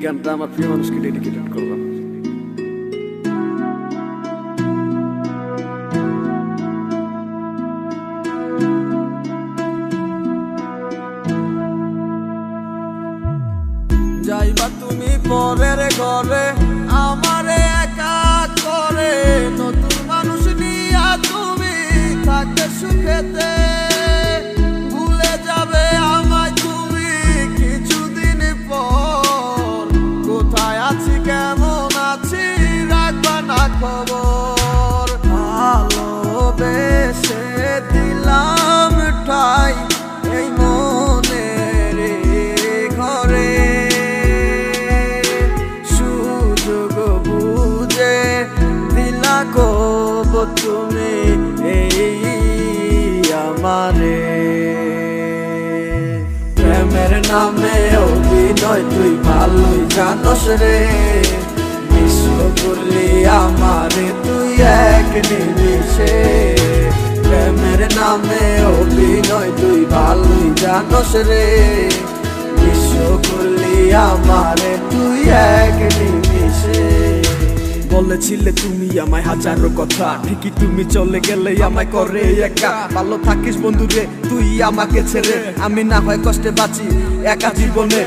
গানটা আমার প্রিয় মানুষকে ডেডিকেটেড করলাম। যাইবা তুমি পরের ঘরে আমারে একা করে, নতুন মানুষ নিয়া তুমি থাকতে সুখেতে, ভুলে যাবে আমায় তুমি কিছুদিন পর। কোথায় আছি কেমন আছি রাখবা না খবর, ভালোবেসে দিলাম ঠাই এই মনের ঘরে, সুযোগ বুঝে দিলা কব তুমি এই আমারে। প্রেমের নামে অভিনয় তুই ভালোই জানোস রে, বিশ্ব করলি আমারে তুই এক নিমিষে। প্রেমের নামে অভিনয় তুই ভালোই জানোস রে, বিশ্ব করলি আমারে তুই এক নিমিষে। বলেছিলে তুমি আমায় হাজারো কথা, ঠিকই তুমি চলে গেলে আমায় করে একা। ভালো থাকিস বন্ধুরে তুই আমাকে ছেড়ে, আমি না হয় কষ্টে বাঁচি একা জীবনে।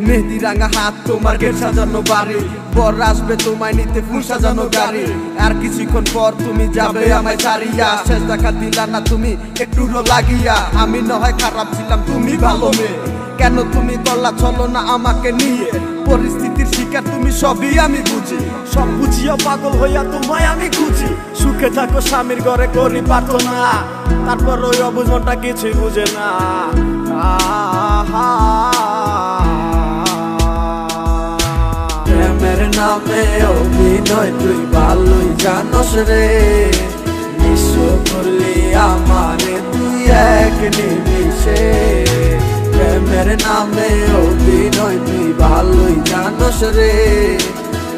মেহেদি রাঙা হাত তোমার গেট সাজানো বাড়ি, বর আসবে তোমায় নিতে ফুল সাজানো গাড়ি। আর কিছুক্ষণ পর তুমি যাবে আমায় ছাড়িয়া, শেষ দেখা দিলা না তুমি একটু লাগিয়া। আমি না হয় খারাপ ছিলাম তুমি ভালো মেয়ে, কেন তুমি করলা চলো না আমাকে নিয়ে। পরিস্থিতির শিকার তুমি সবই আমি বুঝি, সব বুঝিয়া পাগল হইয়া তোমায় আমি খুঁজি। সুখে থাকো স্বামীর ঘরে করি পারতো না, তারপর ওই অবুঝ মনটা কিছুই বুঝে না। প্রেমের নামে অভিনয় তুই ভালোই জানোস রে, বিশ্ব করলি আমারে তুই এক নিমিষে। প্রেমের নামে অভিনয় তুই ভালোই জানোস রে,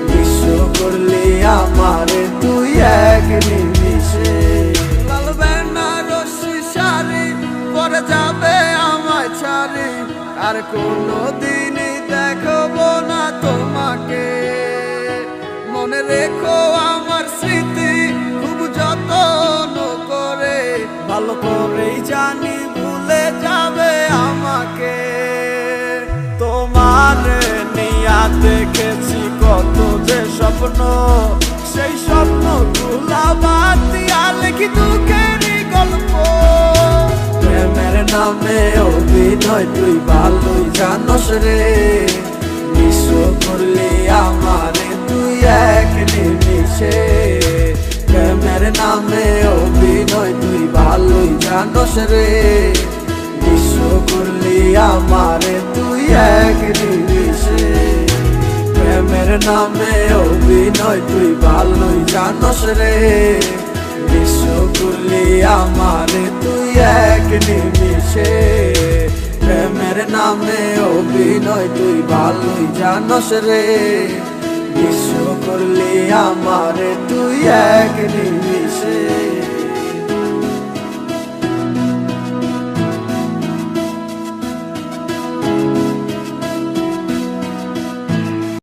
বিশ্ব করলি আমারে তুই এক নিমিষে। লাল বেনারসি শাড়ি পরে যাবে আমায় ছাড়ি, আর কোনোদিনই দেখবো না তোমাকে। মনে রেখো আমার স্মৃতি খুব যত্ন করে, ভালো করেই জানি ভুলে যাবে আমাকে। তোমার নিয়া দেখেছি কত যে স্বপ্ন, সেই স্বপ্ন গুলা বাদ দিয়া লিখি দুঃখেরই গল্প। প্রেমের নামে অভিনয় তুই ভালোই জানোস রে, বিশ্ব করলি আমারে তুই এক নিমিষে। প্রেমের নামে অভিনয় তুই ভালোই জানোস রে, বিশ্ব করলি আমারে তুই এক নিমিষে। প্রেমের নামে অভিনয় তুই ভালোই জানোস রে, বিশ্ব করলি আমারে তুই এক নিমিষে। প্রেমের নামে অভিনয় তুই ভালোই জানোস রে, বিশ্ব করলি আমারে তুই এক নিমিষে।